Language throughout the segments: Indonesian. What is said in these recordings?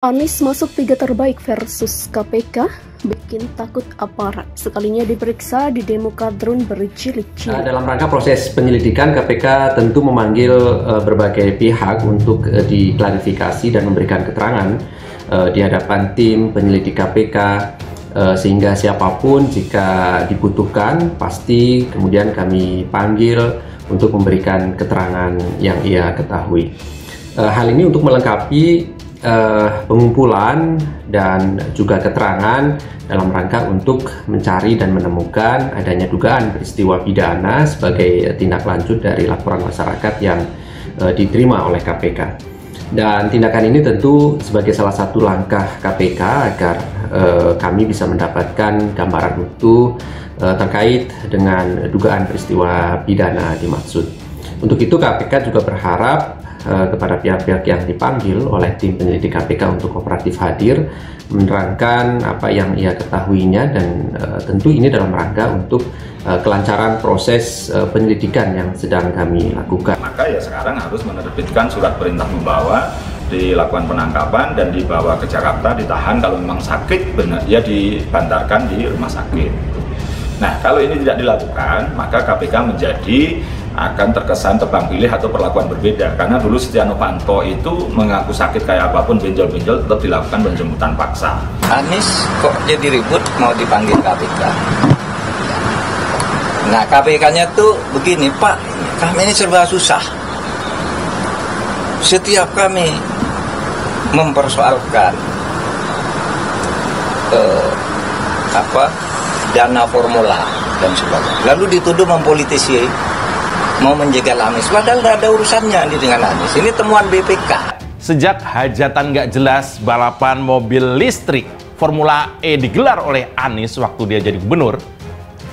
Anies masuk 3 terbaik versus KPK, bikin takut aparat. Sekalinya diperiksa di demo kadrun berjilid-jilid. Dalam rangka proses penyelidikan, KPK tentu memanggil berbagai pihak untuk diklarifikasi dan memberikan keterangan di hadapan tim penyelidik KPK, sehingga siapapun jika dibutuhkan pasti kemudian kami panggil untuk memberikan keterangan yang ia ketahui. Hal ini untuk melengkapi pengumpulan dan juga keterangan dalam rangka untuk mencari dan menemukan adanya dugaan peristiwa pidana sebagai tindak lanjut dari laporan masyarakat yang diterima oleh KPK. Dan tindakan ini tentu sebagai salah satu langkah KPK agar kami bisa mendapatkan gambaran utuh terkait dengan dugaan peristiwa pidana dimaksud. Untuk itu KPK juga berharap kepada pihak-pihak yang dipanggil oleh tim penyelidik KPK untuk kooperatif hadir, menerangkan apa yang ia ketahuinya, dan tentu ini dalam rangka untuk kelancaran proses penyelidikan yang sedang kami lakukan. Maka ya sekarang harus menerbitkan surat perintah membawa, dilakukan penangkapan dan dibawa ke Jakarta, ditahan. Kalau memang sakit benar ya dibantarkan di rumah sakit. Nah, kalau ini tidak dilakukan, maka KPK akan terkesan tebang pilih atau perlakuan berbeda, karena dulu Setia Novanto itu mengaku sakit kayak apapun, benjol-benjol, tetap dilakukan penjemputan paksa. Anies kok jadi ribut mau dipanggil KPK. Nah, KPK-nya tuh begini, Pak, kami ini serba susah. Setiap kami mempersoalkan dana formula dan sebagainya, lalu dituduh mempolitisi, mau menjegal Anies, padahal tidak ada urusannya dengan Anies. Ini temuan BPK. Sejak hajatan nggak jelas balapan mobil listrik Formula E digelar oleh Anies waktu dia jadi gubernur,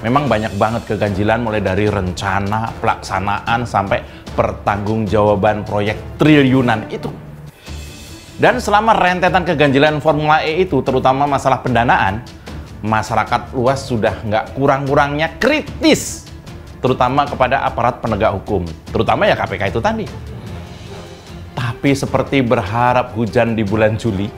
memang banyak banget keganjilan, mulai dari rencana, pelaksanaan, sampai pertanggungjawaban proyek triliunan itu. Dan selama rentetan keganjilan Formula E itu, terutama masalah pendanaan, masyarakat luas sudah nggak kurang-kurangnya kritis, terutama kepada aparat penegak hukum, terutama ya KPK itu tadi. Tapi seperti berharap hujan di bulan Juli,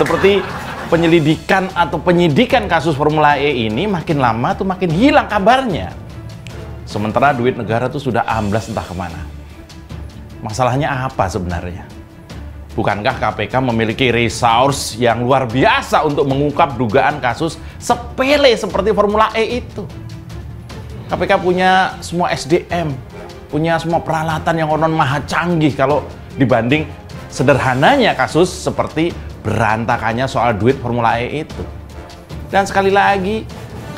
seperti penyelidikan atau penyidikan kasus Formula E ini makin lama tuh makin hilang kabarnya. Sementara duit negara tuh sudah amblas entah kemana. Masalahnya apa sebenarnya? Bukankah KPK memiliki resource yang luar biasa untuk mengungkap dugaan kasus sepele seperti Formula E itu? KPK punya semua SDM, punya semua peralatan yang konon maha canggih kalau dibanding sederhananya kasus seperti berantakannya soal duit Formula E itu. Dan sekali lagi,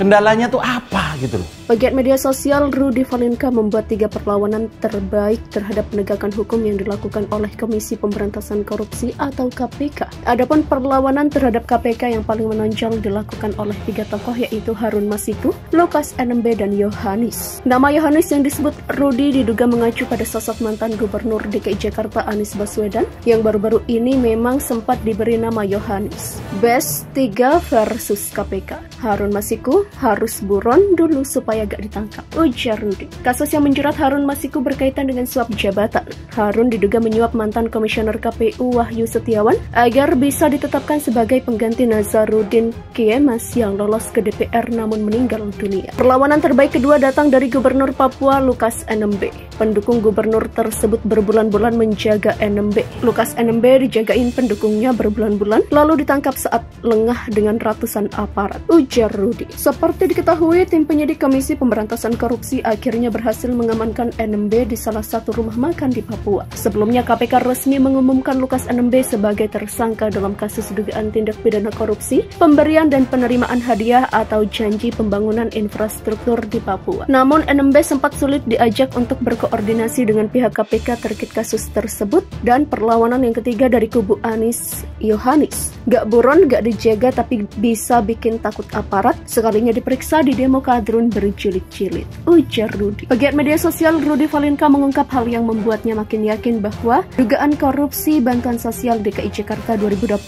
kendalanya tuh apa gitu loh. Pegiat media sosial Rudy Valinka membuat 3 perlawanan terbaik terhadap penegakan hukum yang dilakukan oleh Komisi Pemberantasan Korupsi atau KPK. Adapun perlawanan terhadap KPK yang paling menonjol dilakukan oleh 3 tokoh, yaitu Harun Masiku, Lukas NMB, dan Yohanis. Nama Yohanis yang disebut Rudy diduga mengacu pada sosok mantan Gubernur DKI Jakarta Anies Baswedan yang baru-baru ini memang sempat diberi nama Yohanis. Best 3 versus KPK. Harun Masiku harus buron dulu supaya gak ditangkap, ujar Rudy. Kasus yang menjerat Harun Masiku berkaitan dengan suap jabatan. Harun diduga menyuap mantan Komisioner KPU Wahyu Setiawan agar bisa ditetapkan sebagai pengganti Nazarudin Kemas yang lolos ke DPR namun meninggal dunia. Perlawanan terbaik kedua datang dari Gubernur Papua Lukas NMB. Pendukung gubernur tersebut berbulan-bulan menjaga NMB. Lukas NMB dijagain pendukungnya berbulan-bulan, lalu ditangkap saat lengah dengan ratusan aparat, ujar Rudy. Seperti diketahui, tim penyidik Komisi Pemberantasan Korupsi akhirnya berhasil mengamankan NMB di salah satu rumah makan di Papua. Sebelumnya KPK resmi mengumumkan Lukas NMB sebagai tersangka dalam kasus dugaan tindak pidana korupsi, pemberian dan penerimaan hadiah atau janji pembangunan infrastruktur di Papua. Namun NMB sempat sulit diajak untuk berkoordinasi dengan pihak KPK terkait kasus tersebut. Dan perlawanan yang ketiga dari kubu Anies, Yohanis. Gak buron, gak dijaga, tapi bisa bikin takut aparat. Sekalinya diperiksa di demo kadrun berjilid-jilid, ujar Rudy. Pegiat media sosial Rudy Valinka mengungkap hal yang membuatnya makin yakin bahwa dugaan korupsi bantuan sosial DKI Jakarta 2020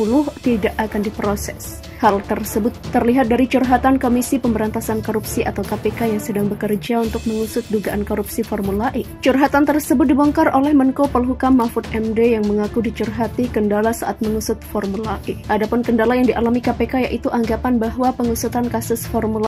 tidak akan diproses. Hal tersebut terlihat dari curhatan Komisi Pemberantasan Korupsi atau KPK yang sedang bekerja untuk mengusut dugaan korupsi Formula E. Curhatan tersebut dibongkar oleh Menko Polhukam Mahfud MD yang mengaku dicurhati kendala saat mengusut Formula E. Adapun kendala yang dialami KPK yaitu anggapan bahwa pengusutan kasus Formula